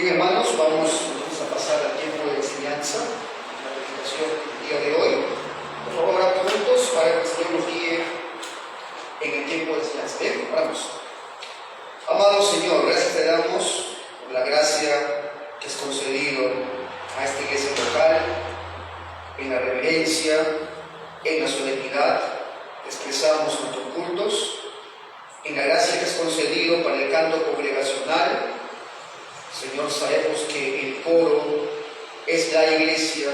Bien, hermanos, vamos entonces a pasar al tiempo de enseñanza, la meditación del día de hoy. Por favor, oramos juntos para que el Señor nos guíe en el tiempo de enseñanza. Bien, oramos. Amado Señor, gracias te damos por la gracia que has concedido a esta iglesia local, en la reverencia, en la solemnidad, expresamos nuestros cultos, en la gracia que has concedido para el canto congregacional. Señor, sabemos que el coro es la iglesia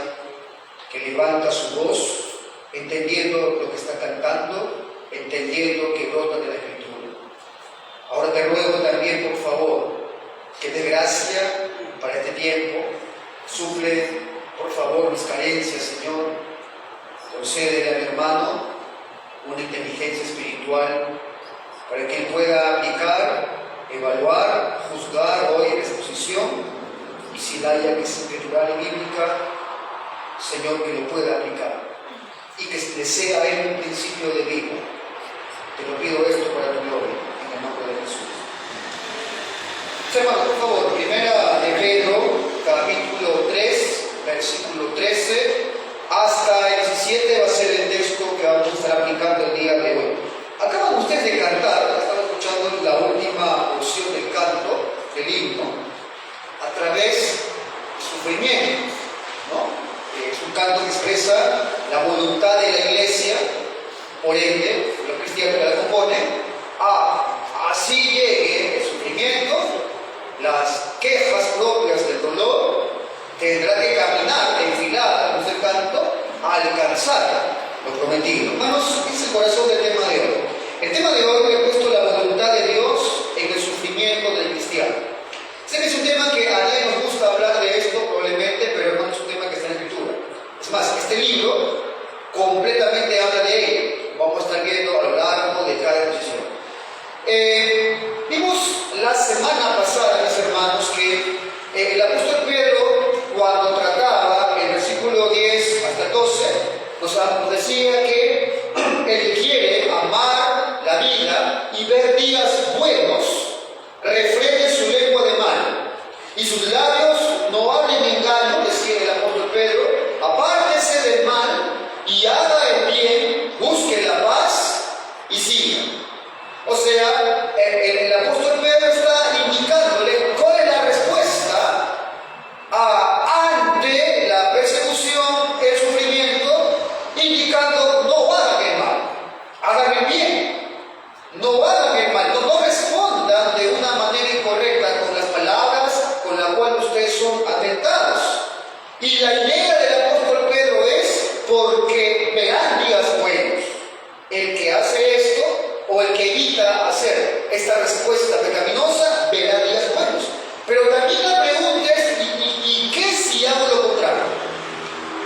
que levanta su voz, entendiendo lo que está cantando, entendiendo que brota de la Escritura. Ahora te ruego también, por favor, que dé gracia para este tiempo. Suple, por favor, mis carencias, Señor. Concédele a mi hermano una inteligencia espiritual para que él pueda aplicar, evaluar, juzgar hoy en exposición, y si la haya que es escritural y bíblica, Señor, que lo pueda aplicar y que le sea a él un principio de vida. Te lo pido esto para tu gloria, en el nombre de Jesús. Hermano, por favor, primera de Pedro, capítulo 3, versículo 13 hasta el 17 va a ser el texto que vamos a estar aplicando el día de hoy. Acaban ustedes de cantar, están escuchando la última porción del canto, del himno, a través de sufrimiento, ¿no? Es un canto que expresa la voluntad de la iglesia, por ende, los cristianos que la componen, así llegue el sufrimiento, las quejas propias del dolor, tendrá que caminar enfilada, como es el canto, a alcanzar lo prometido. Hermanos, ese es el corazón del tema de hoy. El tema de hoy le he puesto la voluntad de Dios en el sufrimiento del cristiano. Sé que es un tema que a nadie nos gusta hablar de esto, probablemente, pero hermanos, es un tema que está en la Escritura. Es más, este libro completamente habla de ello. Vamos a estar viendo a lo largo de cada exposición. Vimos la semana pasada, mis hermanos, que el apóstol Pedro, cuando trataba el versículo 10 hasta el 12, nos decía que él quiere amar la vida y ver días buenos, refrene su lengua de mal, y sus labios no hablen engaño, decía el apóstol Pedro, apártese del mal y haga el bien, busque la paz y siga. O sea, el apóstol Pedro está indicándole cuál es la respuesta ante la persecución, el sufrimiento, indicando no hagan el mal, hagan el bien, no hagan el mal, no respondan de una manera incorrecta con las palabras con las cuales ustedes son atentados. Y la idea del apóstol Pedro es porque verán días buenos. El que hace esto o el que evita hacer esta respuesta pecaminosa verá días buenos. Pero también la pregunta es, ¿y qué si hago lo contrario?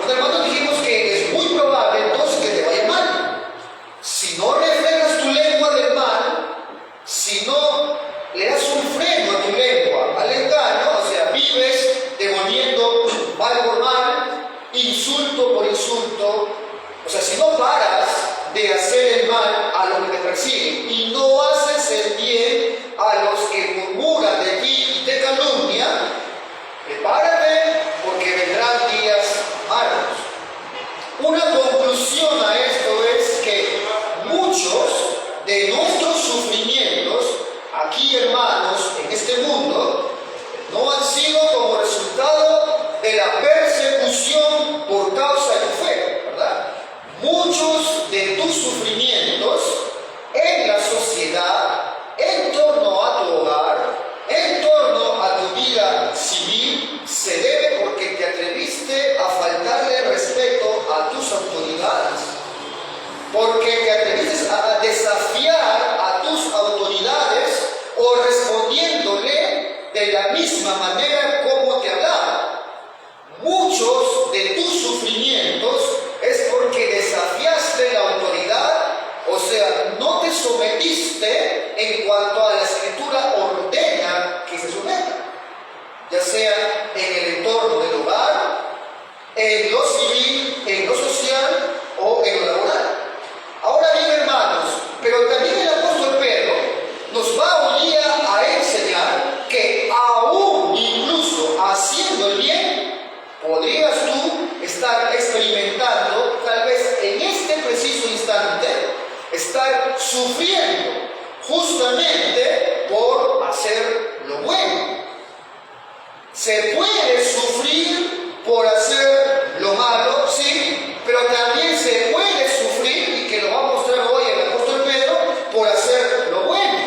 Los hermanos dijimos que es muy probable entonces que te vaya mal. Si no refrenas tu lengua del mal, si no le das un freno a tu lengua al engaño, o sea, vives devolviendo mal por mal, insulto por insulto, o sea, si no paras de hacer el mal a los que te persiguen y no haces el bien a los que murmuran de ti y te calumnian, prepárate porque vendrán días malos. Una conclusión a esto es que muchos de nuestros sufrimientos aquí, hermanos, en este mundo, no han sido como resultado de la persecución por causa de tu fe, ¿verdad? Muchos de tus sufrimientos en la sociedad, en torno a tu hogar, en torno a tu vida civil, se debe porque te atreviste a faltarle respeto a tus autoridades, porque te atreviste a desafiar a tus autoridades o respondiéndole de la misma manera como te hablaban. Muchos de tus sufrimientos es porque desafiaste la autoridad, o sea, no te sometiste en cuanto a la Escritura ordena que se someta, ya sea en el entorno del hogar, en lo civil, en lo social o en lo laboral. Ahora bien, hermanos, pero también el apóstol Pedro nos va hoy día a enseñar que aún incluso estar sufriendo justamente por hacer lo bueno. Se puede sufrir por hacer lo malo, sí, pero también se puede sufrir, y que lo va a mostrar hoy el apóstol Pedro, por hacer lo bueno.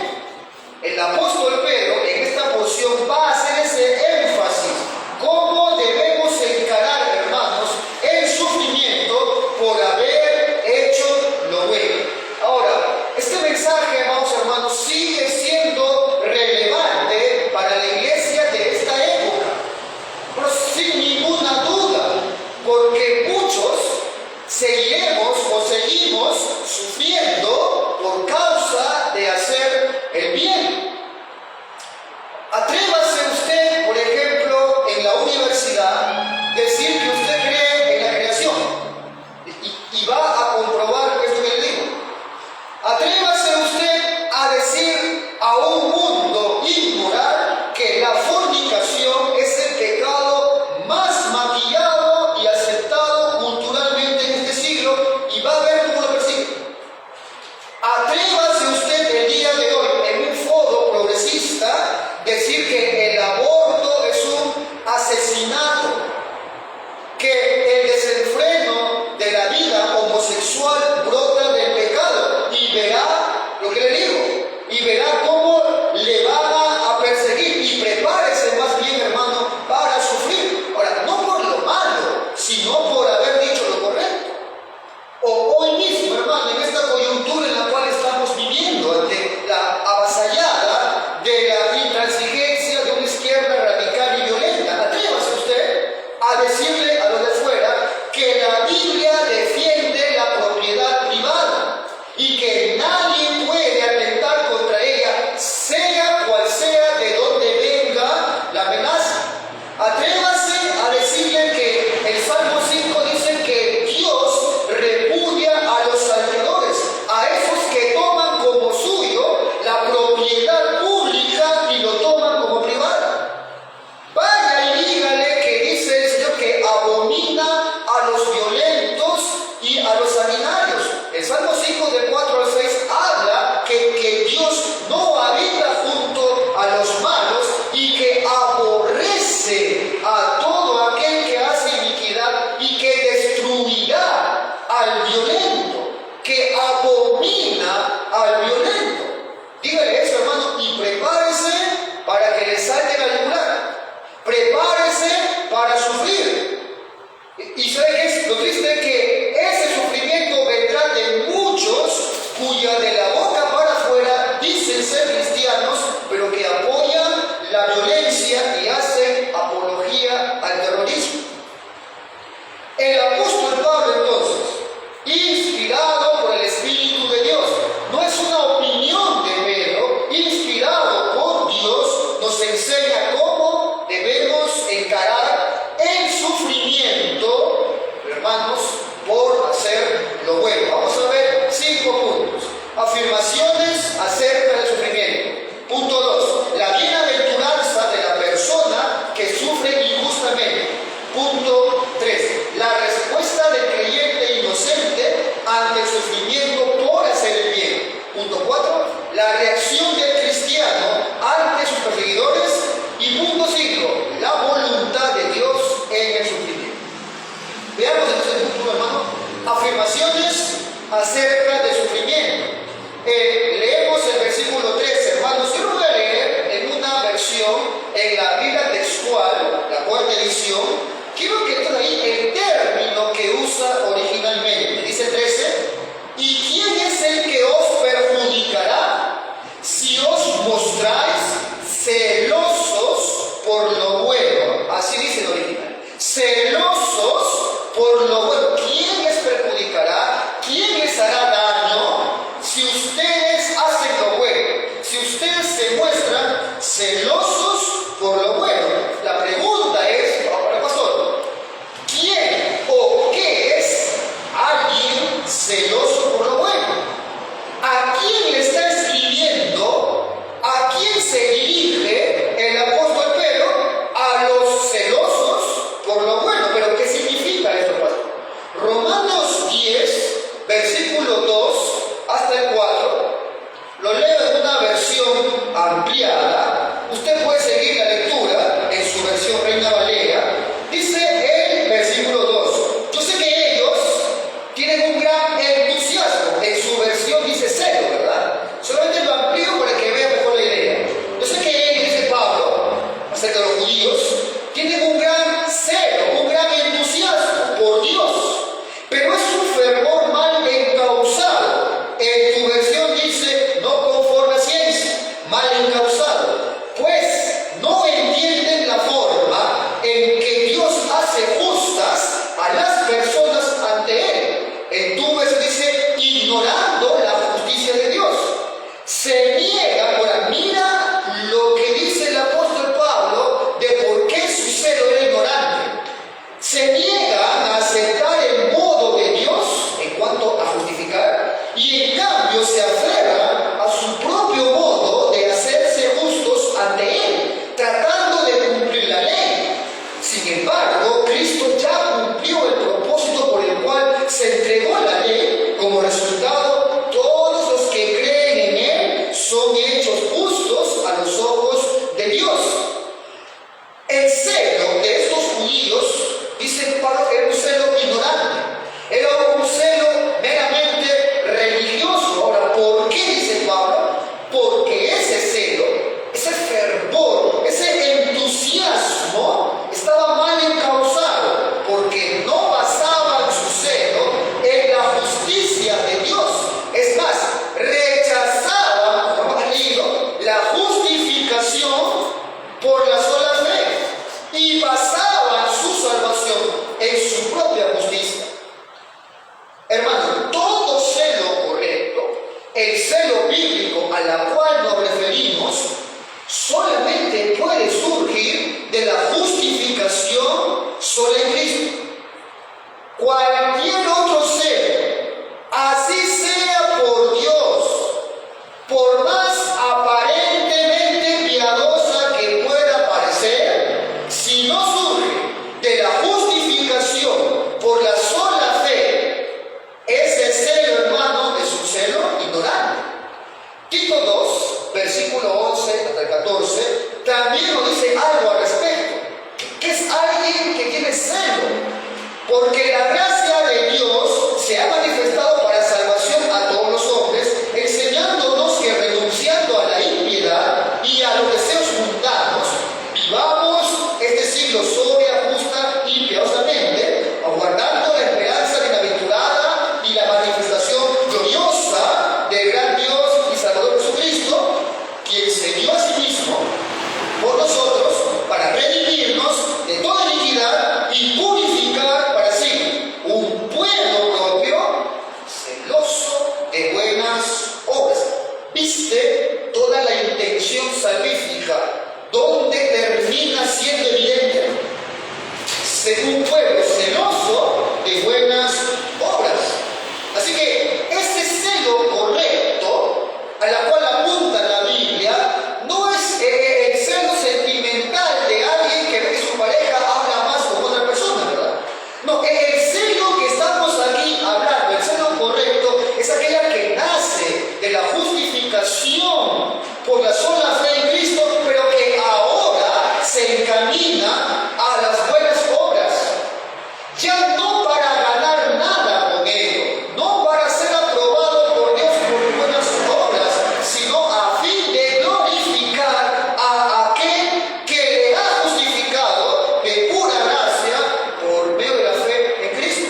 El apóstol Pedro en esta porción va a hacer ese énfasis, cómo debemos encarar, hermanos, el sufrimiento por haber hecho lo bueno. Ahora, este mensaje, amados hermanos, sigue siendo relevante para la iglesia de esta época, pero sin ninguna duda, porque muchos seguiremos o seguimos sufriendo por causa de hacer el bien. Atrévase usted, por ejemplo, en la universidad, decir que usted cree en la creación y va a comprobar esto que le digo. Atrévase usted a decir a un mundo inmoral que la fornicación es el pecado más maquillado y aceptado culturalmente en este siglo, y va a ver cómo lo persigue. Atrévase usted el día de hoy en un foro progresista decir que el aborto es un asesinato, que el desenfreno de la vida homosexual brota del pecado, y verá lo que le digo, y verá cómo le van a perseguir, y prepárese más bien, hermano, para sufrir. Ahora, no por lo malo, sino por haber dicho lo correcto. O hoy mismo, hermano, en esta coyuntura en la cual estamos viviendo, ante la avasallada de la intransigencia de una izquierda radical y violenta, atrévase usted a decirle a los de afuera que la Biblia defiende la propiedad privada y que nadie puede atentar contra ella, sea cual sea de donde venga la amenaza. Atrévase a decirle que el Salmo 5 dice que Dios repudia a los salteadores, a esos que toman como suyo la propiedad pública y lo toman como privada. Vaya y dígale que dice el Señor que abomina a los violentos y a los sanguinarios. El Salmo 5 del 4 al 6 habla que Dios no habita junto a los malos y que aborrece a todo aquel que hace iniquidad y que destruirá al violento, que abomina al violento. Dígale eso, hermano, y prepárese para que le salte la yugular. Prepárese para sufrir. Y ¿sabe qué es lo triste? Que ese sufrimiento vendrá de muchos cuya de la boca para afuera dicen ser cristianos, pero que apoyan la violencia y hacen apología al terrorismo. El apóstol Pablo, entonces, inspirado por el Espíritu de Dios, no es una opinión de Pedro, inspirado por Dios, nos enseña cómo debemos encarar el sufrimiento, hermanos, por hacer lo bueno. Vamos a ver 5 puntos. Afirmaciones acerca del sufrimiento. Punto 2. La bienaventuranza de la persona que sufre injustamente. Punto 3. La respuesta del creyente inocente ante el sufrimiento por hacer el bien. Punto 4. La reacción del cristiano ante sus perseguidores. Y punto 5. La voluntad de Dios en el sufrimiento. Veamos entonces el punto, hermano. Afirmaciones acerca del sufrimiento. Leemos el versículo 3, hermanos. Yo lo voy a leer en una versión en la Biblia textual, la 4ª edición. Quiero que tengan ahí el término que usa originalmente. Dice 13. ¿Y quién es el que os perjudicará si os mostráis lo leo en una versión ampliada. Usted puede seguir la lectura en su versión Reina Valera. Dice el versículo 2. Yo sé que ellos tienen un gran entusiasmo. En su versión dice celo, ¿verdad? Solamente lo amplío para que vea mejor la idea. Yo sé que ellos, dice Pablo, acerca de los judíos, tienen un gran celo, un gran entusiasmo por Dios, pero es un fervor mal encausado. En tu versión dice no conforme a ciencia, mal encausado, pues no entienden la forma en que Dios hace justas a las personas ante Él. En tu versión dice ignorando la justicia de Dios. Se niega, ahora mira lo que dice el apóstol Pablo de por qué su celo era ignorante. Se niegan a aceptar el modo de Dios en cuanto a justificar y en cambio se aferran a su propio modo de hacerse justos ante Él, tratando de cumplir la ley. Sin embargo, Cristo ya cumplió el propósito por el cual se entregó la ley. Como resultado, todos los que creen en Él son hechos justos a los ojos de Dios. El celo de estos judíos, dice Pablo, era un celo ignorante, era un celo meramente religioso. Ahora, ¿por qué dice Pablo? Porque ese celo, ese fervor, ese entusiasmo estaba mal encausado, porque no basaban su celo en la justicia de Dios. Es más, rechazaban, como hemos leído, la justificación por la sola fe y basaban su salvación en su propia justicia. Hermanos, todo celo correcto, el celo bíblico a la cual nos referimos, solamente puede surgir de la justificación sola en Cristo. Cualquier otro celo, así sea por Dios, por más aparentemente piadosa que pueda parecer, si no surge de la justificación por la sola fe, ese celo, hermano, es un celo ignorante. Tito 2, versículo 11 hasta el 14, también nos dice algo al respecto. ¿Qué es alguien que tiene celo? Porque la gracia de Dios se ha manifestado para salvación a todos los hombres, enseñándonos que renunciando a la impiedad y a los deseos mundanos, vivamos este siglo sobria, justa y piadosamente, aguardando la esperanza bienaventurada y la manifestación gloriosa del gran Dios y Salvador Jesucristo, quien se dio a sí mismo por nosotros para redimirnos de toda iniquidad y purificar para sí un pueblo propio, celoso de buenas obras. Viste toda la intención salvífica, donde termina siendo evidente, un pueblo celoso de buenas obras. Así que este celo correcto, a la cual apunta la Biblia, no es el celo sentimental de alguien que ve que su pareja habla más con otra persona, ¿verdad? No, el celo que estamos aquí hablando, el celo correcto, es aquella que nace de la justificación por la sola fe en Cristo, pero que ahora se encamina a las buenas obras, ya no para ganar nada con ello, no para ser aprobado por Dios por buenas obras, sino a fin de glorificar a aquel que le ha justificado de pura gracia por medio de la fe en Cristo.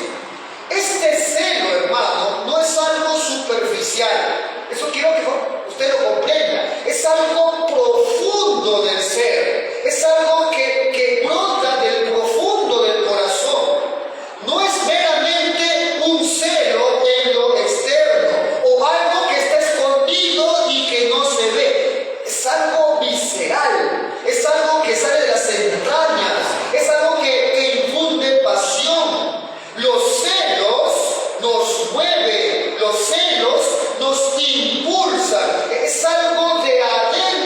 Este celo, hermano, no es algo superficial. Eso quiero que usted lo comprenda. Es algo profundo del ser. Es algo que brota del profundo del corazón. No es meramente un celo en lo externo o algo que está escondido y que no se ve. Es algo visceral. Es algo que sale de las entrañas. Es algo que infunde pasión. Los celos nos mueven. Los celos nos impulsan. Es algo de adentro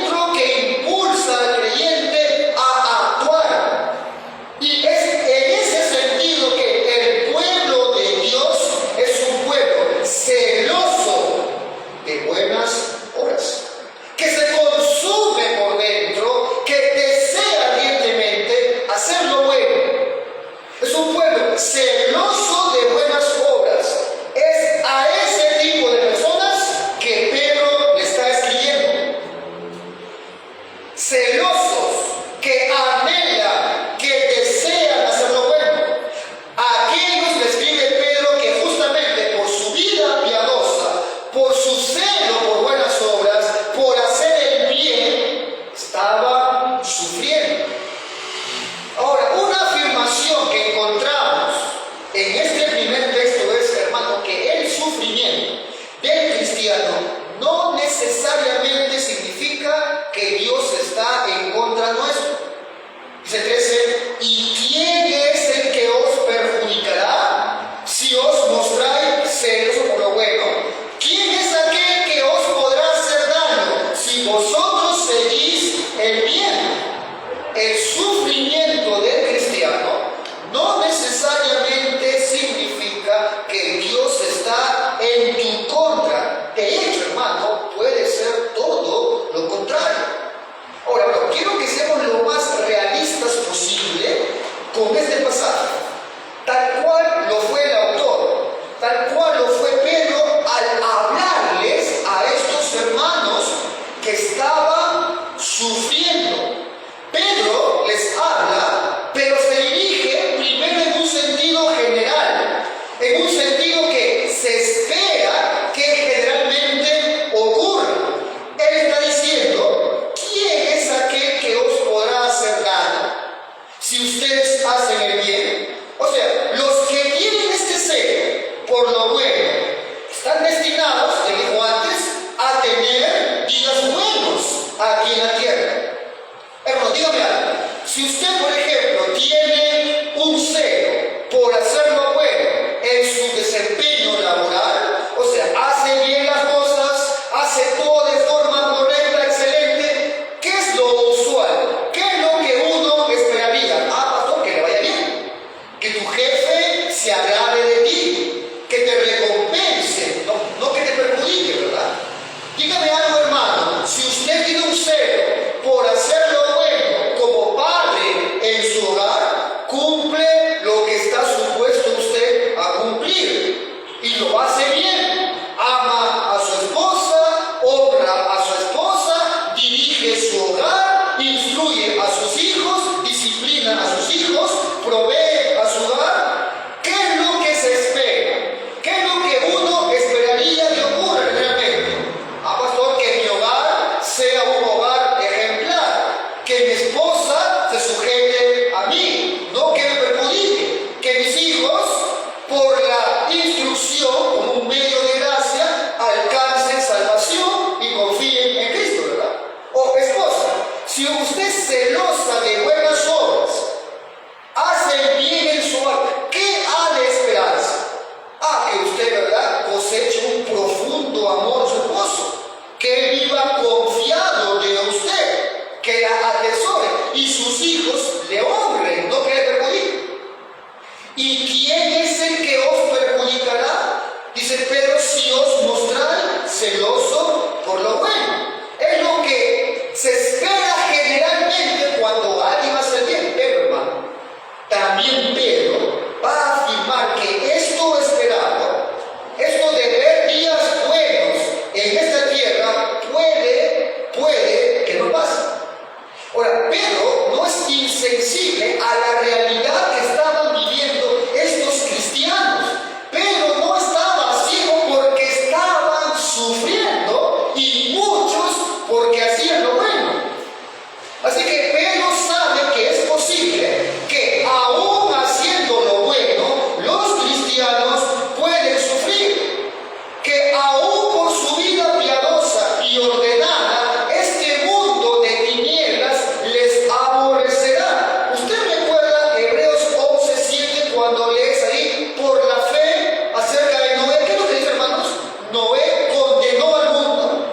celo por hacer lo bueno como padre en su hogar, cumple lo que está supuesto usted a cumplir. Y lo hace bien. Ama a su esposa, honra a su esposa, dirige su hogar, instruye a sus hijos, disciplina a sus hijos, provee a su hogar. ¿Qué es lo que se espera? ¿Qué es lo que uno esperaría que ocurra realmente? Pastor, que mi hogar sea un hogar ejemplar, que mi esposa se sujete a mí, no que me perjudique, que mis hijos, por la instrucción como un medio de gracia, alcancen salvación y confíen en Cristo, ¿verdad? O esposa, si usted es celosa de buenas obras, hace el bien en su hogar, ¿qué ha de esperarse? Que usted, ¿verdad?, coseche un profundo amor a su esposo, que él viva confiado de usted, que la atesore y sus hijos le honren, no que le perjudiquen. ¿Y quién es el que os perjudicará? Dice Pedro, si os mostráis celoso por lo bueno. Es lo que se espera generalmente cuando alguien hace el bien. Pero, hermano, también Pedro va a afirmar que esto esperado, esto de ver días buenos en esta tierra, puede que no pase. Ahora, Pedro no es insensible a la realidad que estaban viviendo estos cristianos. Pedro no estaba ciego porque estaban sufriendo y muchos porque hacían lo bueno. Así que Pedro sabe que es posible que aún haciendo lo bueno, los cristianos pueden sufrir. Que aún por su vida piadosa y ordenada, este mundo de tinieblas les aborrecerá. Usted recuerda Hebreos 11:7 cuando lees ahí, por la fe acerca de Noé. ¿Qué es lo que dice, hermanos? Noé condenó al mundo.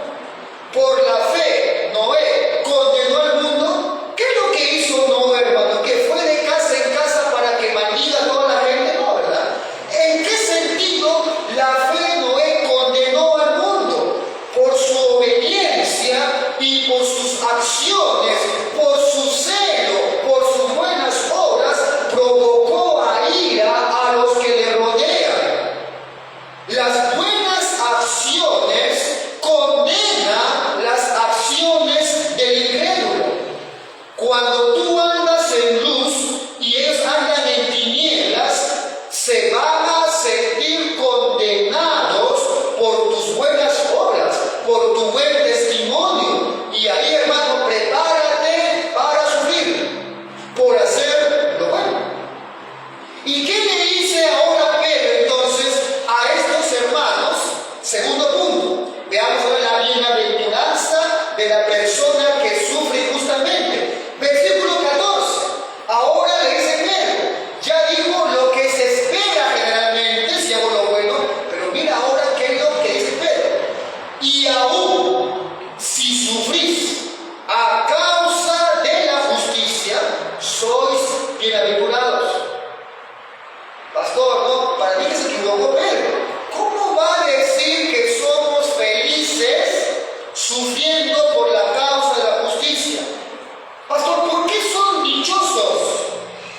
Por la fe, Noé condenó al mundo. ¿Qué es lo que hizo Noé, hermano? ¿Que fue de casa en casa para que maldiga a toda la gente? No, ¿verdad? ¿En qué sentido la fe de Noé condenó al mundo? Por su obediencia y por sus acciones, por su celo, por sus buenas obras, provocó a ira a los que le rodean. Las buenas acciones condenan las acciones del incrédulo. Cuando tú andas en luz y ellos andan en tinieblas, se van a sentir condenados por tus buenas obras, por tu buen testimonio. Y ahí, hermano, prepárate para sufrir por hacer lo bueno. ¿Y qué le dice ahora Pedro entonces a estos hermanos? Segundo punto, veamos ahora la bienaventuranza de la persona que sufre injustamente. Versículo 14, ahora le dice Pedro, ya dijo lo que se espera generalmente si hago lo bueno, pero mira ahora qué es lo que dice Pedro. Y aún si sufrís a causa de la justicia, sois bienaventurados. Pastor, no, para mí que se equivocó Pedro. ¿Cómo va a decir que somos felices sufriendo por la causa de la justicia? Pastor, ¿por qué son dichosos?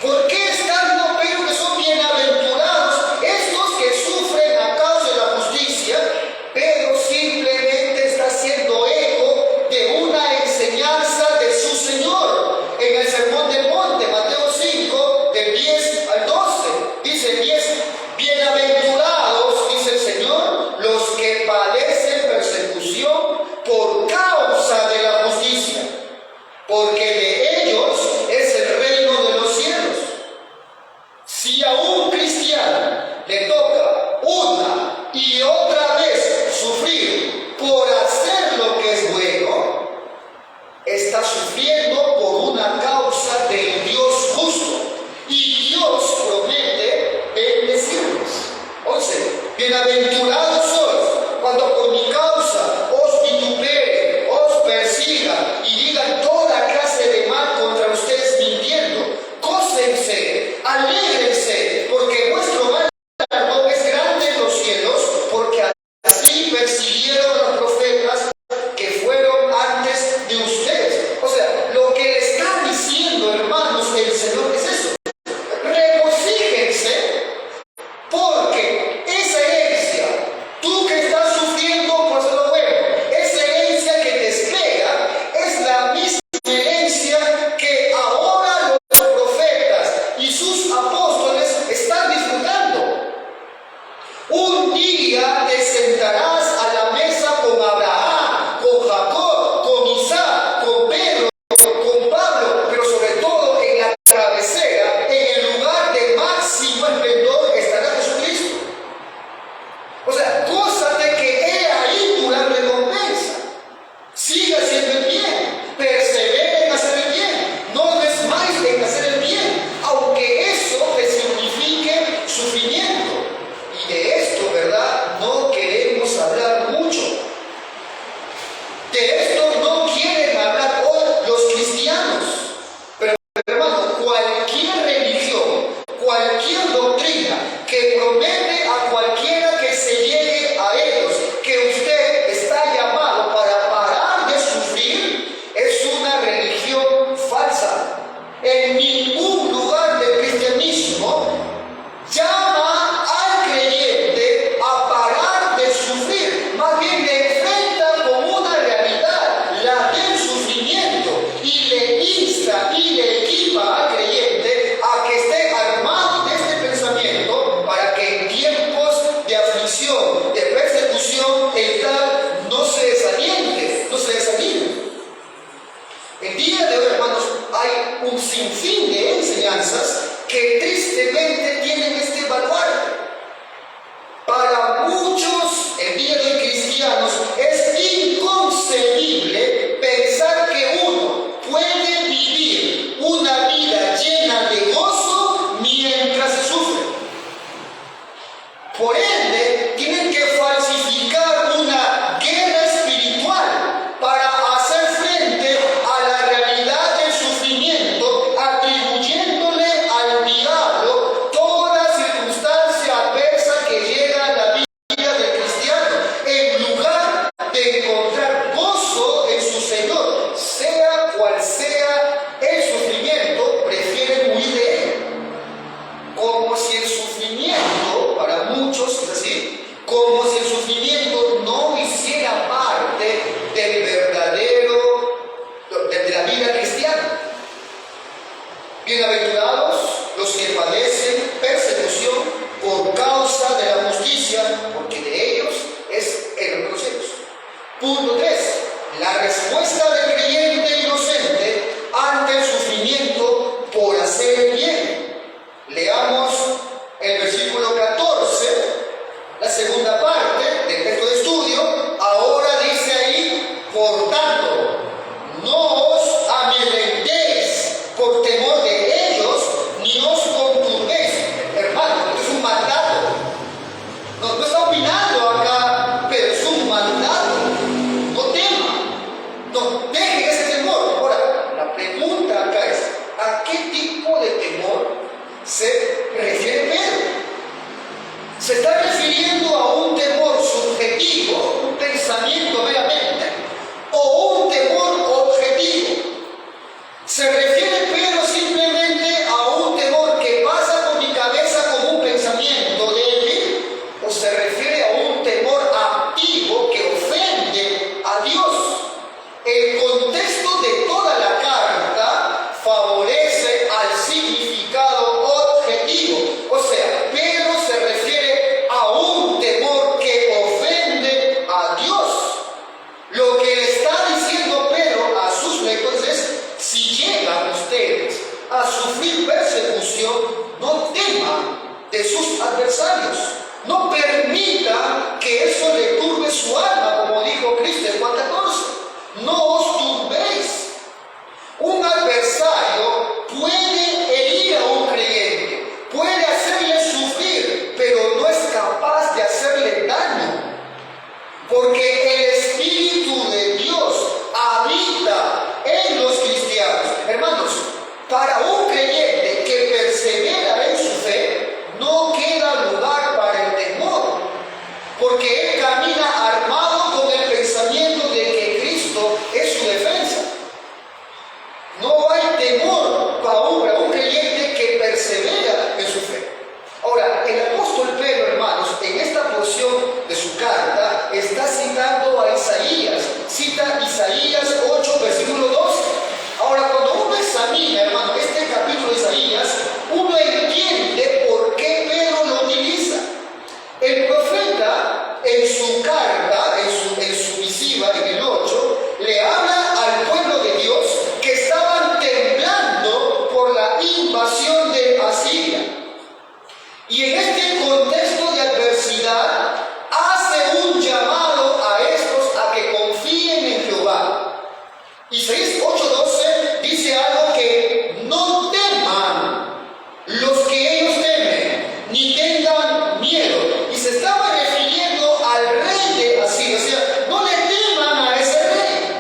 ¿Por qué está diciendo Pedro que son bienaventurados estos que sufren a causa de la justicia? Pedro simplemente está haciendo eco de una enseñanza de su Señor en el Sermón del Monte, Mateo 5, del 10 al 12. Dice 10, bienaventurados, dice el Señor, los que padecen persecución por causa de la justicia, porque de ellos es el reino de los cielos. Si a un cristiano le toca una y otra vez sufrir por hacer lo que es bueno, está sufriendo por una causa del Dios justo. Y Dios promete bendecirlos. 11. Bienaventurados sois cuando por mi causa os vituperen, os persigan y digan toda clase de mal contra ustedes mintiendo. Gócense, alégrense, porque vuestro galardón es grande en los cielos, porque así persiguieron a los profetas que fueron antes de ustedes. De esto no quieren hablar hoy los cristianos. Pero hermano, cualquier religión, cualquier doctrina que promete a cualquiera que se llegue a ellos que usted está llamado para parar de sufrir, es una religión falsa. En ningún lugar del cristianismo llama al creyente a parar de sufrir, más bien le enfrenta como una realidad, la del sufrimiento, y le insta y le equipa al creyente a que esté armado de este pensamiento para que en tiempos de aflicción, de persecución, el tal no se desaliente, no se desanime. El día de hoy, hermanos, hay un sinfín de enseñanzas que tristemente tienen este baluarte. Para muchos, el día de hoy cristianos, es inconcebible pensar que uno puede vivir una vida llena de gozo mientras se sufre. Por ende, tienen que falsificar una guerra espiritual para hacer frente a la realidad del sufrimiento, atribuyéndole al diablo toda circunstancia adversa que llega a la vida del cristiano, en lugar de encontrar gozo en su Señor. Sea cual sea el sufrimiento, prefieren huir de él. Como si el sufrimiento, para muchos es así, como si el sufrimiento no hiciera parte del verdadero, de la vida cristiana. Bienaventurados los que padecen persecución por causa de la justicia, porque de ellos es el reino de los cielos. Punto 3. La respuesta del creyente inocente ante el sufrimiento por hacer el bien. Leamos el versículo 14, la segunda parte del texto de estudio. Ahora dice ahí: por tanto, no os amedrentéis por temor de ellos, ni os conturbéis. Hermano, esto es un mandato. No está opinando acá, pero es un mandato. No tema, no deje ese temor. Ahora, la pregunta acá es: ¿a qué tipo de temor se refiere Pedro? ¿Se está refiriendo a un temor subjetivo, un pensamiento meramente, o un temor objetivo? ¿Se refiere Pedro simplemente a un temor que pasa por mi cabeza como un pensamiento débil, o se refiere a un temor activo que ofende a Dios? El contexto de toda la carta favorece al significado objetivo. O sea, Pedro se refiere a un temor que ofende a Dios. Lo que le está diciendo Pedro a sus lectores es: si llegan ustedes a sufrir persecución, no teman de sus adversarios. No permitan que eso le turbe su alma, como dijo Cristo en Juan 14. No os turbéis. Un adversario puede herir a un creyente, puede hacerle sufrir, pero no es capaz de hacerle daño, porque el Espíritu de Dios habita en los cristianos. Hermanos, para un creyente que persevera en su fe, no queda lugar para el temor, porque él camina armado con el pensamiento de que Cristo es su defensa. No hay temor para un creyente que persevera en su fe. Ahora, el apóstol Pedro, hermanos, en esta porción de su carta está citando a Isaías. Cita Isaías 8, versículo 12. Ahora, cuando uno examina, hermano, este capítulo de Isaías, uno entiende por qué Pedro lo utiliza. El profeta, en su carta, en su misiva, en el 8, le habla al pueblo de Dios que estaban temblando por la invasión de Asiria. Y en este contexto de adversidad, hace un llamado a estos a que confíen en Jehová. Isaías 8:12 dice algo que: no teman los que ellos temen, ni tengan miedo. Y se estaba refiriendo al rey de Asiria. O sea, no le teman a ese rey.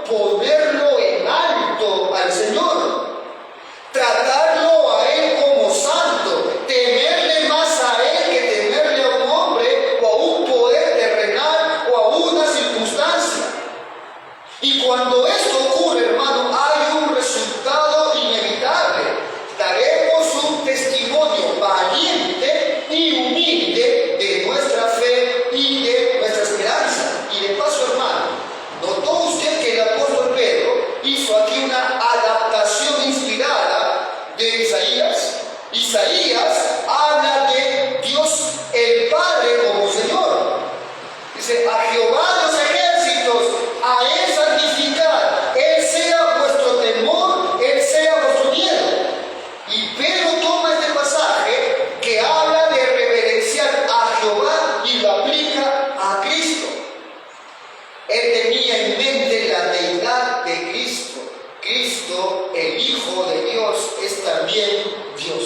ponerlo en alto al Señor, tratarlo a Él como santo, temerle más a Él que temerle a un hombre o a un poder terrenal o a una circunstancia. Y cuando esto ocurre, hermano, hay un resultado inevitable. Daremos un testimonio valiente y humilde de nuestra fe y de nuestra esperanza. Y de paso, hermano, ¿notó usted que el apóstol Pedro hizo aquí una adaptación inspirada de Isaías? Isaías habla de Dios el Padre como Señor. Dice, a Jehová de los ejércitos, a Él santificad, Él sea vuestro temor, Él sea vuestro miedo. Y Pedro toma este pasaje que habla de reverenciar a Jehová y lo aplica a Cristo. Él tenía en mente la deidad de Cristo. Cristo, el Hijo de Dios, es también Dios.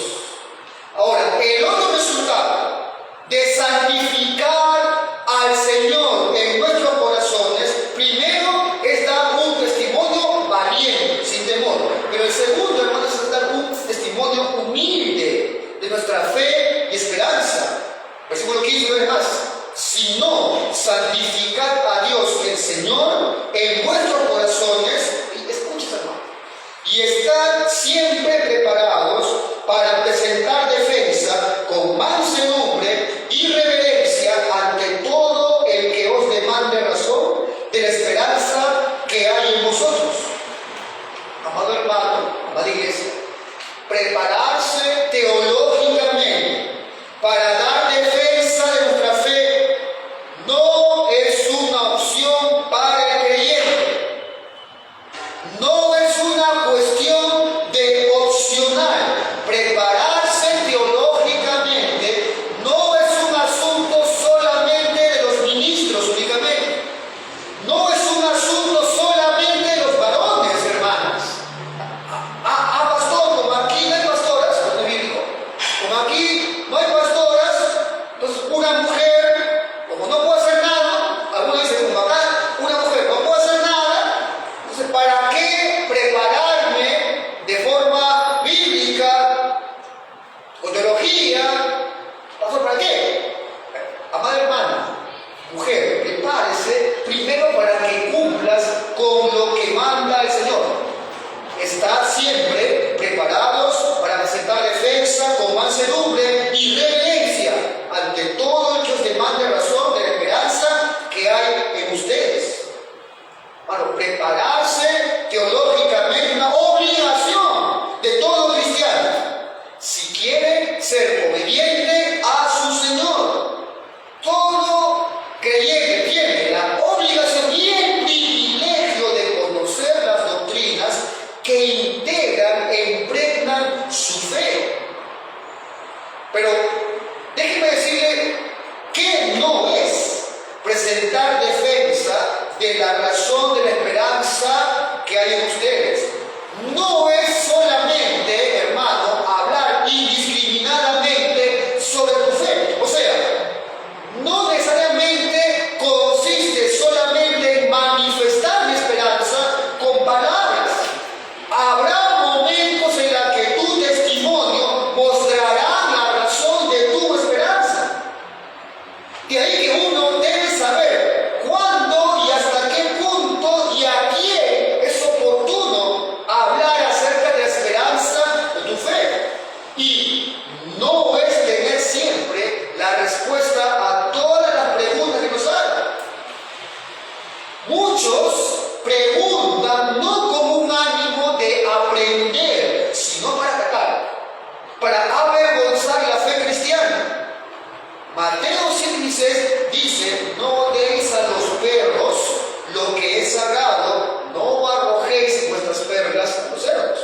Ahora, el otro resultado de santificar al Señor en nuestros corazones, primero es dar un testimonio valiente, sin temor. Pero el segundo, hermanos, es dar un testimonio humilde de nuestra fe y esperanza. Versículo 15, una vez más. Si no, santificad a Dios el Señor en vuestros corazones, y escucha, hermano, y estad siempre preparados para presentar defensa con mansedumbre y reverencia ante todo el que os demande razón de la esperanza que hay en vosotros. Amado hermano, amada iglesia, prepararse teológicamente para dar defensa de nuestra fe no es una opción para el creyente. No es una cuestión de opcional. Prepararse teológicamente no es un asunto solamente de los ministros únicamente. No es un asunto solamente de los varones, hermanas. Pastor, como aquí no hay pastoras, como aquí no hay pastoras, entonces una mujer, como no puede hacer nada, algunos dicen como acá, una mujer no puede hacer nada, entonces ¿para qué prepararme de forma bíblica o teología? ¿Pastor, para qué? Amada hermana, mujer, prepárese primero para que cumplas con lo que manda el Señor. Estar siempre preparados para presentar defensa con mansedumbre y reverencia ante todo el que os demande razón de la esperanza que hay en ustedes. Bueno, prepararse teológicamente es una obligación de todo cristiano si quiere ser obediente a su Señor. Todo creyente tiene la obligación y el privilegio de conocer las doctrinas que integran e impregnan su fe. Pero déjeme decirle que no es presentar defensa de la razón de la esperanza que hay en ustedes. No es solamente, hermano, hablar indiscriminadamente sobre tu fe. O sea, no necesariamente consiste solamente en manifestar la esperanza con palabras. Habrá momentos en los que tu testimonio mostrará la razón de tu esperanza. De ahí que uno debe saber cuándo y hasta qué punto y a quién es oportuno hablar acerca de la esperanza de tu fe. Y no es tener siempre la respuesta a todas las preguntas que nos hagan. Muchos preguntan no con un ánimo de aprender, sino para atacar, para avergonzar la fe cristiana. Mateo 7:16 dice, no deis a los perros lo que es sagrado, no arrojéis vuestras perlas a los cerdos.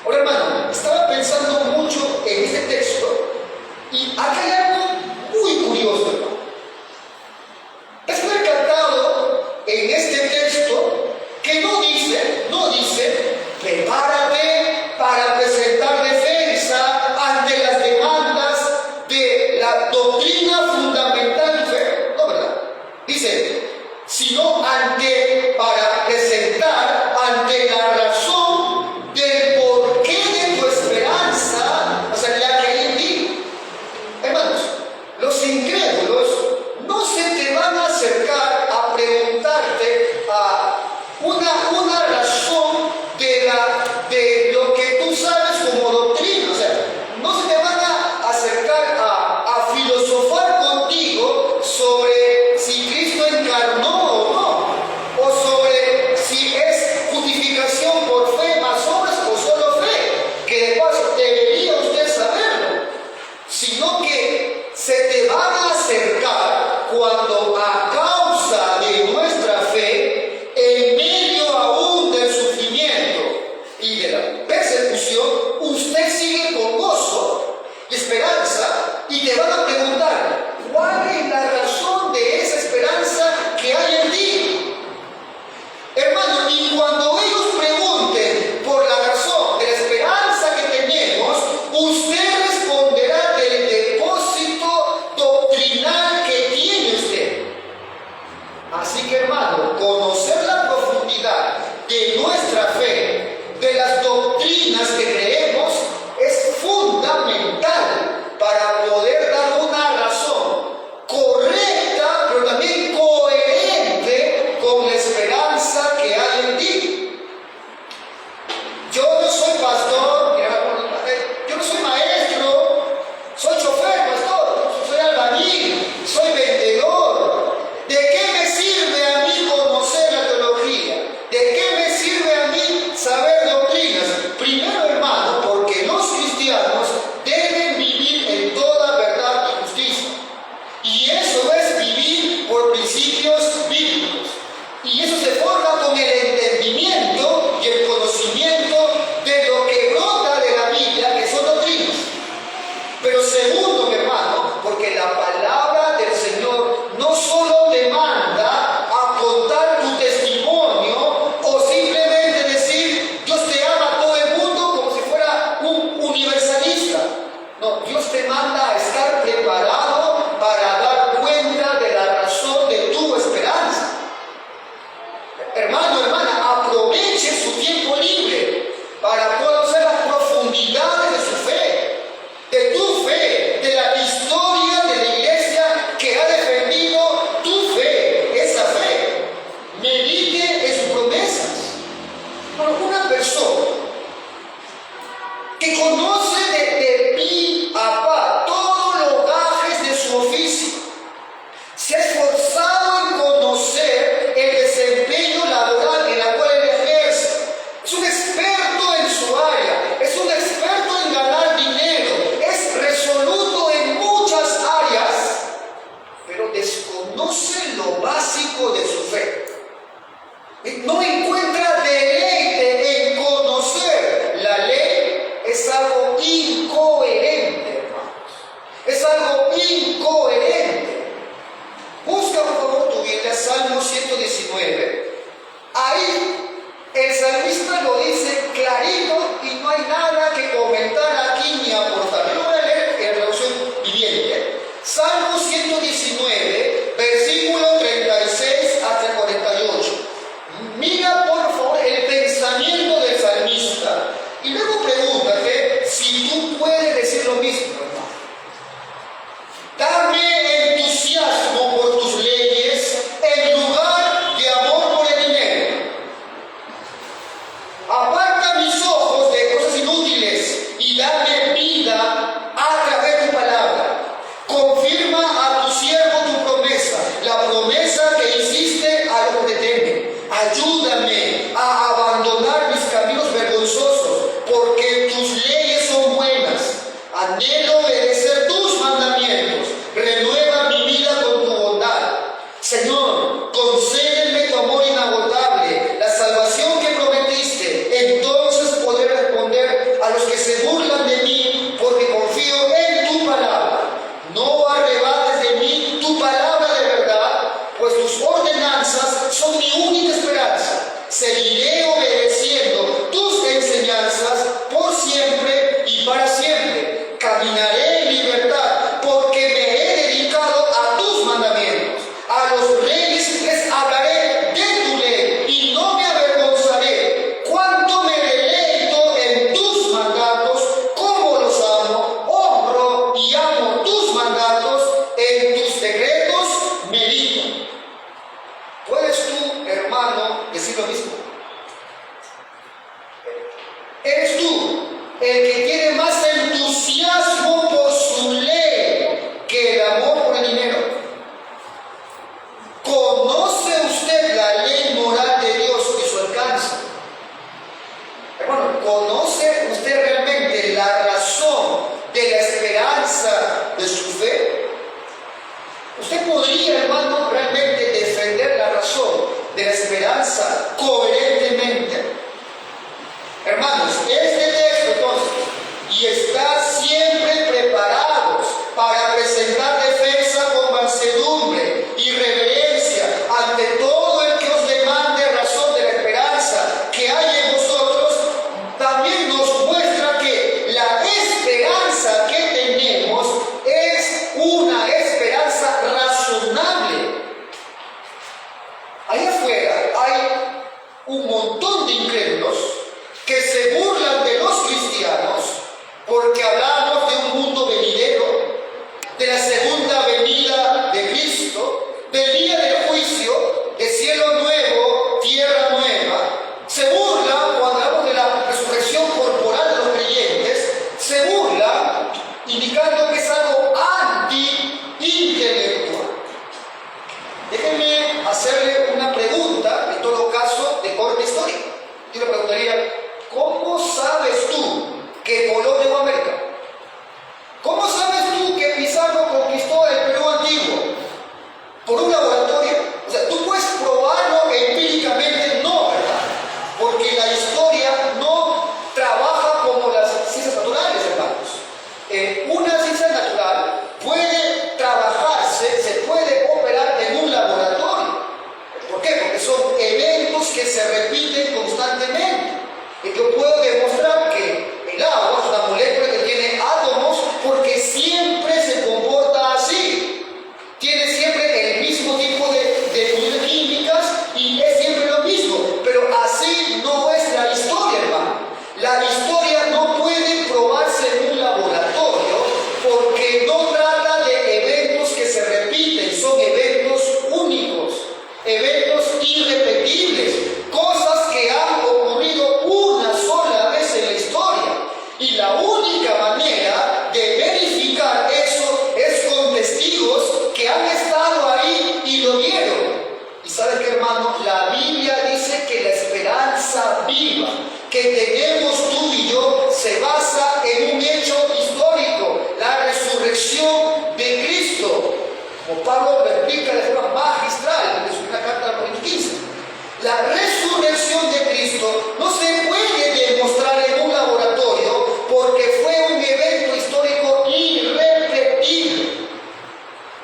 Ahora, hermano, estaba pensando mucho en este texto y acá hay algo muy curioso, hermano. Es percatado en este texto que no dice, prepárate para presentar defensa ante las demandas de la doctrina fundamental de fe. No, ¿verdad? Dice, sino para presentar Y eso se forja con el entendimiento y el conocimiento de lo que brota de la Biblia, que son doctrinas. Pero segundo, mi hermano, porque la palabra del Señor no solo demanda a contar tu testimonio o simplemente decir Dios te ama a todo el mundo como si fuera un universalista. No, Dios te manda a estar preparado para dar cuenta de la razón de tu esperanza. Hermano, hermana, aproveche su tiempo libre para conocer las profundidades de su fe, de tu fe, de la historia de la iglesia que ha defendido tu fe, esa fe. Medite en sus promesas. Bueno, una persona que conoce de pi a pa todos los gajes de su oficio, se ha esforzado en conocer el desempeño laboral en la cual él ejerce. Es un experto en su área, es un experto en ganar dinero, es resoluto en muchas áreas, pero desconoce lo básico de su fe. No encuentra deleite en conocer la ley. Es algo incoherente, hermanos. Es algo incoherente. Busca por favor tu Biblia, Salmo 119. Ahí el salmista lo dice clarito y no hay nada que comentar aquí ni aportar. Yo voy a leer en la traducción viviente. Salmo 119, versículo 36 hasta 48. Mira por favor el pensamiento del salmista y luego pregúntate si tú puedes decir lo mismo, hermano. Dame entusiasmo por tus leyes en lugar de amor por el dinero. Aparta mis ojos de cosas inútiles y dame vida a través de tu palabra. Confirma a tu siervo tu promesa, la promesa que hiciste a los que te temen. Ayúdame a abandonar mis caminos vergonzosos, porque tus leyes son buenas. Anhelo obedecer tus mandamientos. Renueva mi vida con tu bondad. Señor, concédeme tu amor inagotable, la salvación que prometiste. Entonces podré responder a los que se burlan de mí, porque confío en tu palabra. No arrebates de mí tu palabra de verdad, pues tus ordenanzas son mi única esperanza. Seguiré obedeciendo tus enseñanzas por siempre y para siempre. Caminaré en libertad, porque me he dedicado a tus mandamientos. A los reyes les hablaré de tu ley y no me avergonzaré. Cuánto me deleito en tus mandatos, cómo los amo, honro y amo tus mandatos, en tus decretos medito. ¿Puedes tú, hermano, decir lo mismo? ¿Eres tú el que tiene más entusiasmo por su ley que el amor por el dinero? ¿Conoce usted la ley moral de Dios y su alcance? Hermano, ¿conoce usted realmente la razón de la esperanza de su fe? Usted podría, hermano, realmente defender la razón de la esperanza coherentemente. Hermanos, este texto entonces, y estar siempre preparados para presentar defensa con mansedumbre y reverencia ante todo el que os demande razón de la esperanza que hay en vosotros, también nos muestra que la esperanza que tenemos es una esperanza razonable. Allá afuera hay un montón de incrédulos que se burlan de los cristianos porque hablamos de un mundo venidero, de la segunda venida de Cristo, del día del juicio, de cielo nuevo, tierra nueva. Se burlan cuando hablamos de la resurrección corporal de los creyentes, se burlan indicando que es algo anti-intelectual. Déjenme hacerle una pregunta, en todo caso, de corte histórico. repiten constantemente. Y yo puedo demostrar que el agua es una molécula que tiene átomos porque siempre se comporta así. Tiene siempre el mismo tipo de uniones químicas y es siempre lo mismo. Pero así no es la historia, hermano. La historia no puede probarse en un laboratorio porque no trata de eventos que se repiten, son eventos únicos, eventos irrepetibles, cosas que han ocurrido una sola vez en la historia. Y la única manera de verificar eso es con testigos que han estado ahí y lo vieron. Y sabes qué, hermano, la Biblia dice que la esperanza viva que tenemos tú y yo se basa en un hecho histórico, la resurrección de Cristo. Como Pablo lo explica de forma magistral en su primera carta a Corintios 15. La resurrección de Cristo no se puede demostrar en un laboratorio porque fue un evento histórico irrepetible.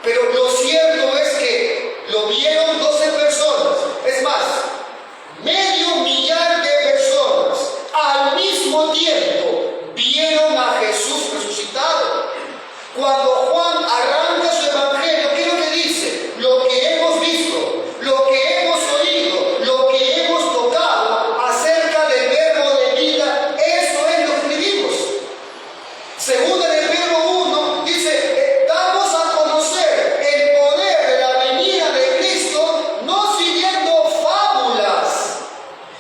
Pero lo cierto es que lo vieron 12 personas, es más, 500,000 de personas al mismo tiempo vieron a Jesús resucitado. Cuando Juan arranca su evangelio, ¿qué es lo que dice? Lo que hemos visto, lo que hemos oído, lo que hemos tocado acerca del verbo de vida, eso es lo que escribimos. Segunda de Pedro 1 dice, damos a conocer el poder de la venida de Cristo, no siguiendo fábulas,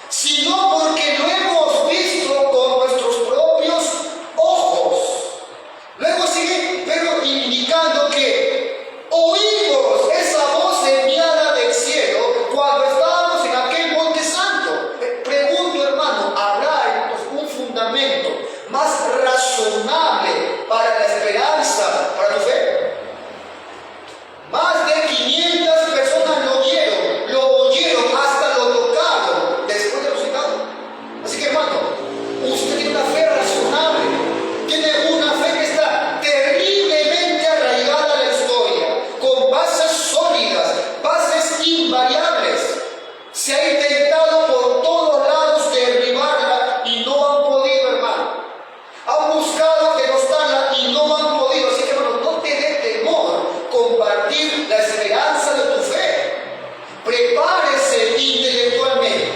sino porque lo hemos visto con nuestros propios ojos. Luego sigue Pedro indicando que oímos esa voz enviada del cielo cuando estábamos en aquel monte santo. Pregunto, hermano, ¿habrá entonces un fundamento más razonable para la esperanza, para tu fe? Más de 500 personas lo vieron, lo oyeron, hasta lo tocaron después de resucitado. Así que, hermano, usted tiene una fe razonable, tiene una fe que está terriblemente arraigada a la historia, con bases sólidas, bases invariables. Se ha intentado por todos lados derribarla y no han podido, hermano. Han buscado derrotarla y no han podido. Así que, hermano, no te dé temor compartir la esperanza de tu fe. Prepárese intelectualmente.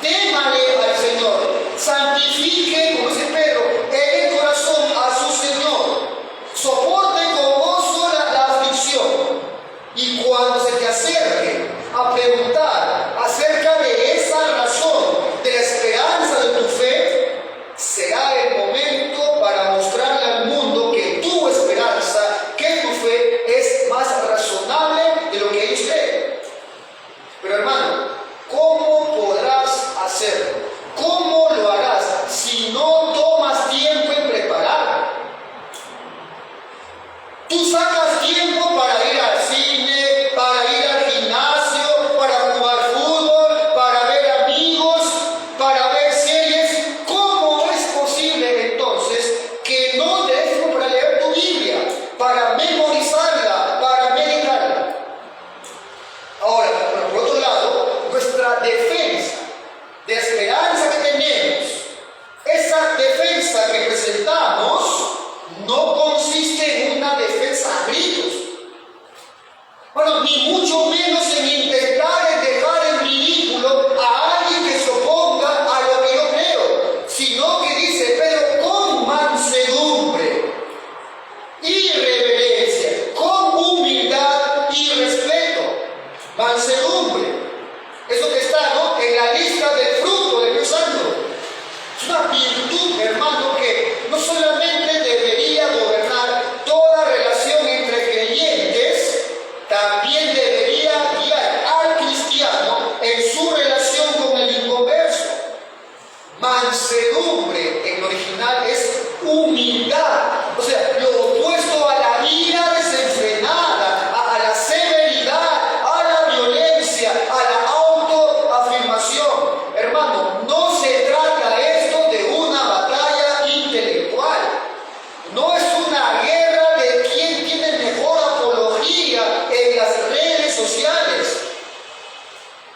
Témale al Señor. Santifique, como dice Pedro, en el corazón a su Señor. Soporte con gozo la aflicción. Y cuando se te acerque a preguntar acerca de esa razón, de la esperanza de tu fe, será el momento para mostrarle al mundo que tu esperanza, que tu fe es más razonable de lo que ellos creen. Pero, hermano, ¿cómo podrás hacerlo? ¿Cómo lo harás si no tomas tiempo en prepararlo? Tú sacas tiempo para ir al cine, para ir al gimnasio, para jugar fútbol, para ver amigos, para ver series. ¿Cómo es posible entonces que no te des tiempo para leer tu Biblia, para memorizarla, para meditarla? Ahora, por otro lado, nuestra defensa de esperanza que tenemos, esa defensa que presentamos, no consiste en una defensa a gritos. Bueno, ni mucho menos en intentar dejar en ridículo a alguien que se oponga a lo que yo creo, sino que dice Pedro, con mansedumbre y reverencia, con humildad y respeto. Mansedumbre, eso que está, ¿no?, en la lista del fruto del Dios Santo. Es una virtud, hermano, que no solamente debería gobernar toda relación entre creyentes, también debería guiar al cristiano en su relación con el inconverso. Mansedumbre en lo original es humildad, o sea, lo opuesto a la ira desenfrenada, a la severidad, a la violencia, a la autoafirmación. Hermano, no se trata esto de una batalla intelectual, no es una guerra de quién tiene mejor apología en las redes sociales.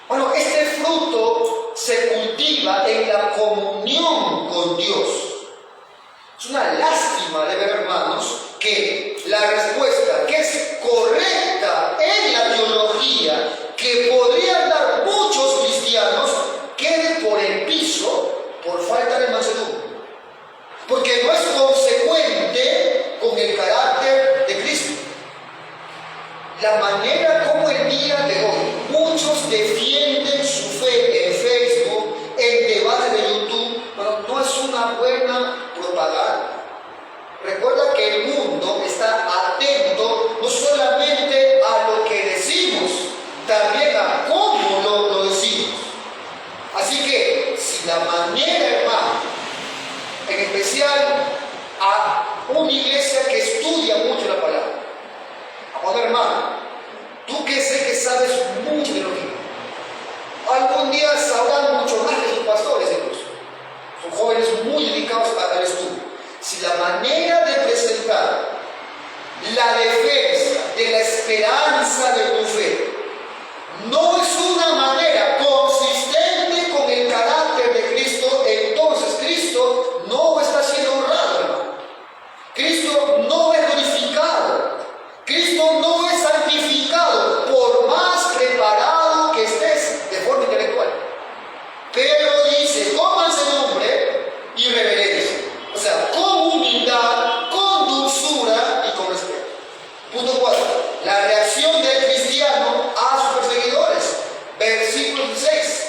Bueno, este fruto se comunión con Dios. Es una lástima de ver, hermanos, que la respuesta que es correcta en la teología, que podrían dar muchos cristianos, quede por el piso por falta de mansedumbre. Porque no es consecuente con el carácter de Cristo. La manera como el día de hoy muchos defienden su fe en Facebook, en debates de YouTube, bueno, no es una buena propaganda. Recuerda que el mundo está atento no solamente a lo que decimos, también a cómo lo decimos. Así que, si la manera, hermano, en especial a una iglesia que estudia mucho la palabra, ahora, hermano, tú que sé que sabes mucho de teología, algún día sabrán mucho más de sus pastores incluso. Son jóvenes muy dedicados al estudio. Si la manera de presentar la defensa de la esperanza de tu fe no es una manera consistente con el carácter de Cristo, entonces Cristo no está siendo honrado, hermano. Cristo no es glorificado. Cristo no es santificado, por más preparado que estés de forma intelectual. Pero dice, con mansedumbre y reverencia. O sea, con humildad, con dulzura y con respeto. Punto 4. La reacción del cristiano a sus perseguidores. Versículo 16.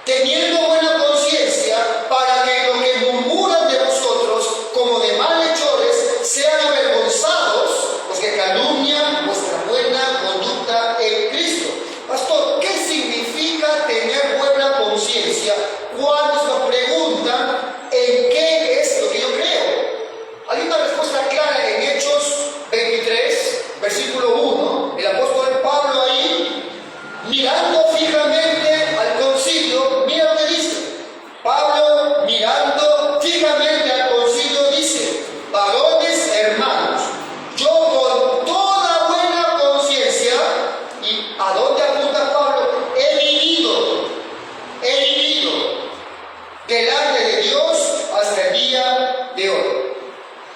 Teniendo buena conciencia, para que los que murmuran de vosotros como de malhechores sean avergonzados, los que calumnian vuestra buena conducta en Cristo. Pastor, ¿qué significa tener buena conciencia? Cuando nos preguntan en qué es lo que yo creo. Hay una respuesta clara en Hechos 23, versículo 1. El apóstol Pablo ahí, mirando fijamente al concilio, mira lo que dice. Pablo, mirando fijamente al concilio, dice: varones hermanos, yo con toda buena conciencia, ¿y a dónde apunta Pablo? He vivido delante de Dios hasta el día de hoy.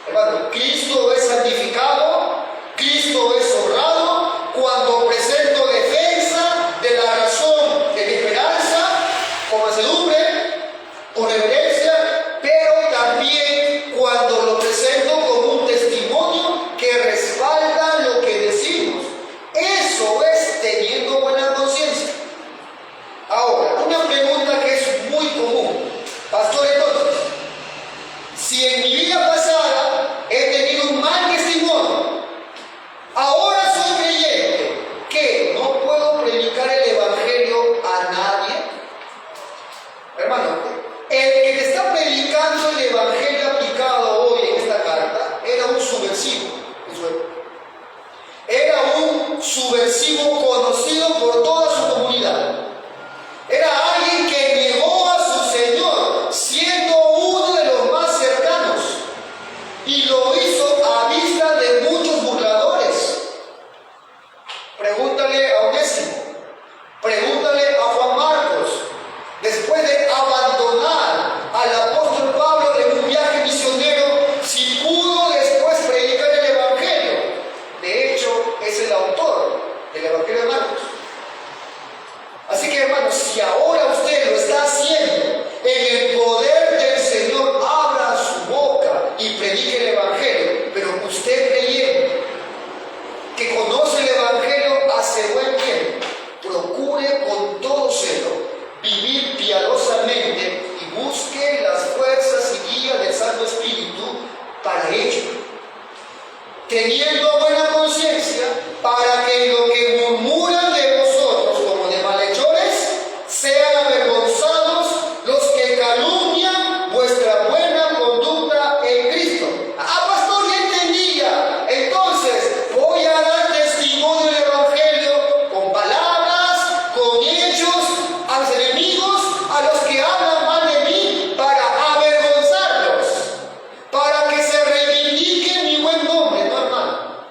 Hermano, Cristo es santificado, Cristo es honrado cuando presento defensa de la razón de mi esperanza, con mansedumbre, con reverencia, pero también cuando lo presento como un testimonio que respalda lo que decimos. Eso es teniendo buena conciencia. Ahora, una pregunta que es muy común. Pastor, entonces, si en mi vida pasada he tenido un mal testimonio, ahora soy creyente, ¿qué? ¿No puedo predicar el evangelio a nadie? Hermano, el que te está predicando el evangelio aplicado hoy en esta carta era un subversivo en su época. Era un subversivo conocido por toda su comunidad. Era alguien que negó a su Señor, siendo uno de los más cercanos, y lo hizo a vista de muchos burladores. Pregúntale a Onésimo, pregúntale a Juan Marcos, después de abandonar al apóstol Pablo en un viaje misionero, si pudo después predicar el evangelio. De hecho, es el autor del evangelio de Marcos. Así que, hermanos, si ahora usted lo está haciendo en el poder del Señor, abra su boca y predique el evangelio. Pero usted creyente, que conoce el evangelio hace buen tiempo, procure con todo celo vivir piadosamente y busque las fuerzas y guía del Santo Espíritu para ello, teniendo buena conciencia, para que lo que murmuran de vosotros como de malhechores sean avergonzados los que calumnian vuestra buena conducta en Cristo. Pastor, ya entendía. Entonces voy a dar testimonio del evangelio con palabras, con hechos, a los enemigos, a los que hablan mal de mí, para avergonzarlos, para que se reivindique mi buen nombre. No, hermano.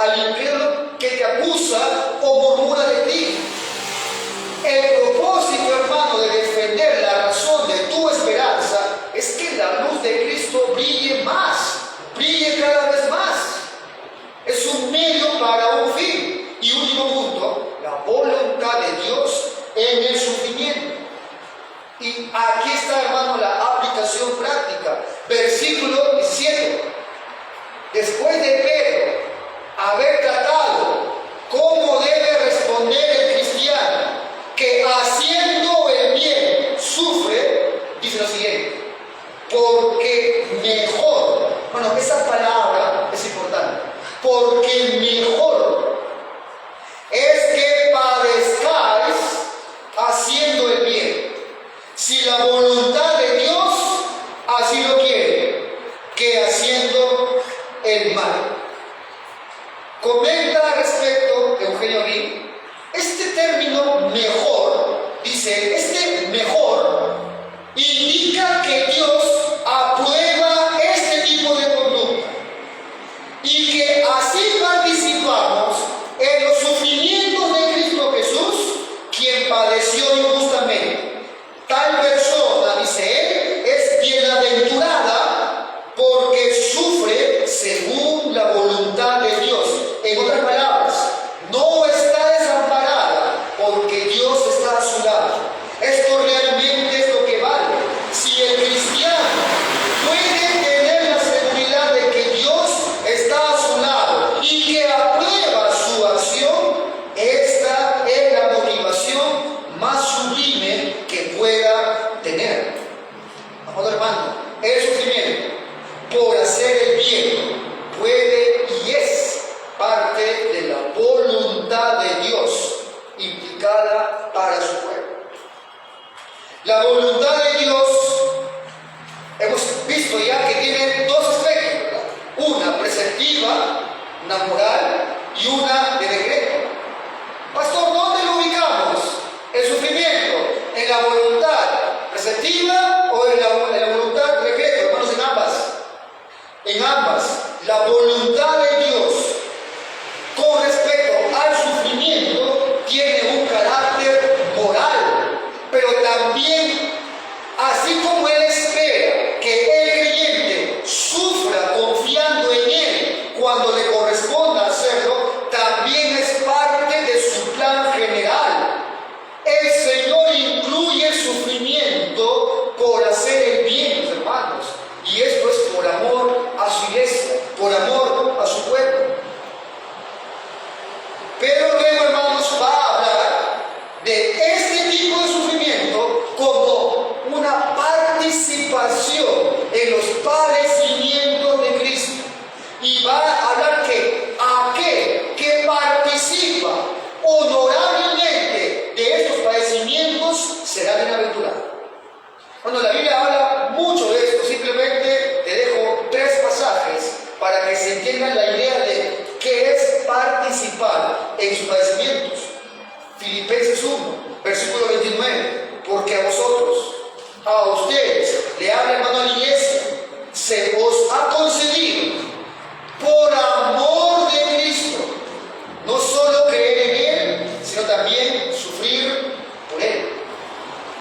al incrédulo que te acusa o murmura de ti. El propósito, hermano, de defender la razón de tu esperanza es que la luz de Cristo brille más, brille cada vez más. Es un medio para un fin. Y último punto, la voluntad de Dios en el sufrimiento. Y aquí está, hermano, la aplicación práctica. Versículo 17. Después de Pedro haber tratado cómo debe responder el cristiano que haciendo el bien sufre, dice lo siguiente: porque mejor, bueno, esa palabra es importante, porque mejor es que padezcáis haciendo el bien, si la voluntad de Dios así lo quiere, que haciendo el mal. Comenta al respecto Eugenio Rí, este término mejor, dice, este mejor indica que Dios aprueba este tipo de conducta y que así participamos en los sufrimientos de Cristo Jesús, quien padeció injustamente. Tal persona, dice él, es bienaventurada porque sufre según la voluntad de Dios. En otras palabras, no está desamparada porque Dios está a su lado. Esto realmente es lo que vale. Si el cristiano puede tener la seguridad de que Dios está a su lado y que aprueba su acción, esta es la motivación más sublime que pueda tener. Amado hermano, el sufrimiento por hacer el bien puede y es parte de la voluntad de Dios implicada para su pueblo. La voluntad de Dios hemos visto ya que tiene dos aspectos, ¿verdad? Una preceptiva, una moral, y una de decreto. Pastor, ¿dónde lo ubicamos? ¿El sufrimiento en la voluntad preceptiva o en la voluntad de decreto? Hermanos, en ambas. En ambas. La voluntad de Dios con respecto al sufrimiento tiene un carácter moral, pero también, así como Él espera que el creyente sufra confiando en Él cuando le corresponda hacerlo, también es parte de su plan general. El Señor incluye el sufrimiento por hacer el bien, hermanos, y esto es por amor a su iglesia, por amor a su pueblo. Pero luego, hermanos, va a hablar de este tipo de sufrimiento como una participación en los padecimientos de Cristo. Y va a hablar que aquel que participa honorablemente de estos padecimientos será bienaventurado. Bueno, la Biblia habla mucho de esto, simplemente te dejo 3 pasajes para que se entienda la idea de qué es participar en sus padecimientos. Filipenses 1, versículo 29, porque a vosotros, a ustedes, le habla, hermano, a la iglesia, se os ha concedido por amor de Cristo, no solo creer en Él, sino también sufrir por Él.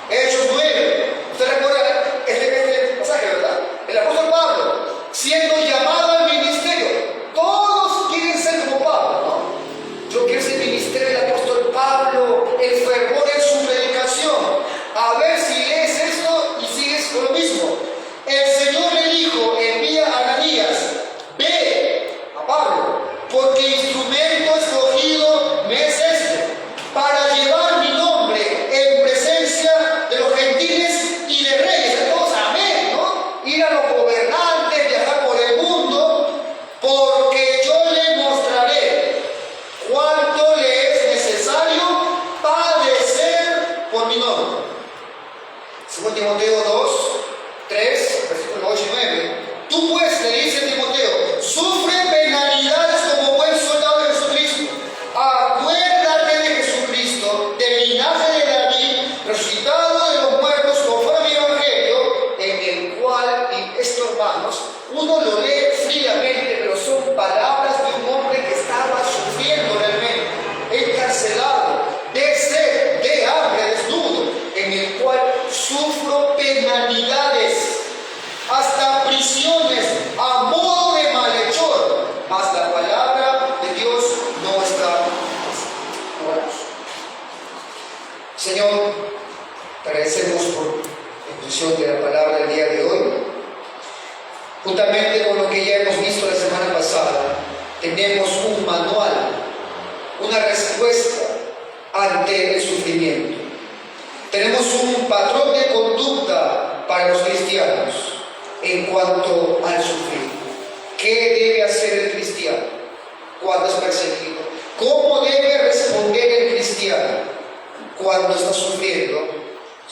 Hechos 9, usted recuerda este pasaje, ¿verdad? El apóstol Pablo, siendo llamado al ministerio, todos quieren ser como Pablo, ¿no? Yo quiero ser ministerio del apóstol Pablo, el fervor en su predicación. A ver si lees esto y sigues con lo mismo. El Señor le dijo, envía a Ananías, ve a Pablo, porque instrumento escogido me es este, para llevar mi nombre en presencia de los gentiles y de reyes. Entonces, amén, ¿no? Ir a los gobernantes, viajar por el mundo, porque yo le mostraré cuánto le es necesario padecer por mi nombre. 2 Timoteo 2, 3, versículos 8 y 9. Tú pues, le dice Timoteo, sufre penalidades como buen soldado de Jesucristo. Acuérdate de Jesucristo, del linaje de David, resucitado de los muertos conforme a mi evangelio, en el cual, y esto, hermanos, uno lo lee fríamente, pero son palabras de un hombre que estaba exposición de la palabra del día de hoy. Juntamente con lo que ya hemos visto la semana pasada, tenemos un manual, una respuesta ante el sufrimiento. Tenemos un patrón de conducta para los cristianos en cuanto al sufrir. ¿Qué debe hacer el cristiano cuando es perseguido? ¿Cómo debe responder el cristiano cuando está sufriendo?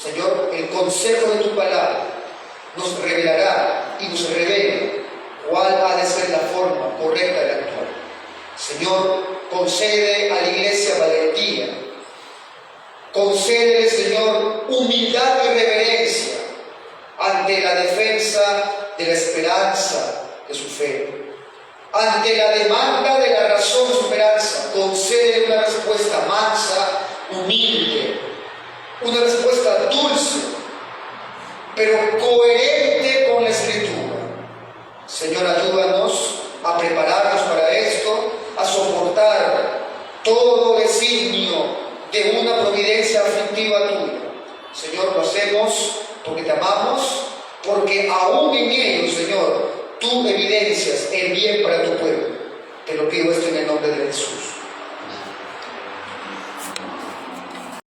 Señor, el consejo de tu palabra nos revelará y nos revela cuál ha de ser la forma correcta de actuar. Señor, concede a la iglesia valentía. Concédele, Señor, humildad y reverencia ante la defensa de la esperanza de su fe. Ante la demanda de la razón de su esperanza, concédele una respuesta mansa, humilde, una respuesta dulce, pero coherente con la Escritura. Señor, ayúdanos a prepararnos para esto, a soportar todo designio de una providencia aflictiva tuya. Señor, lo hacemos porque te amamos, porque aún en ello, Señor, tú evidencias el bien para tu pueblo. Te lo pido esto en el nombre de Jesús.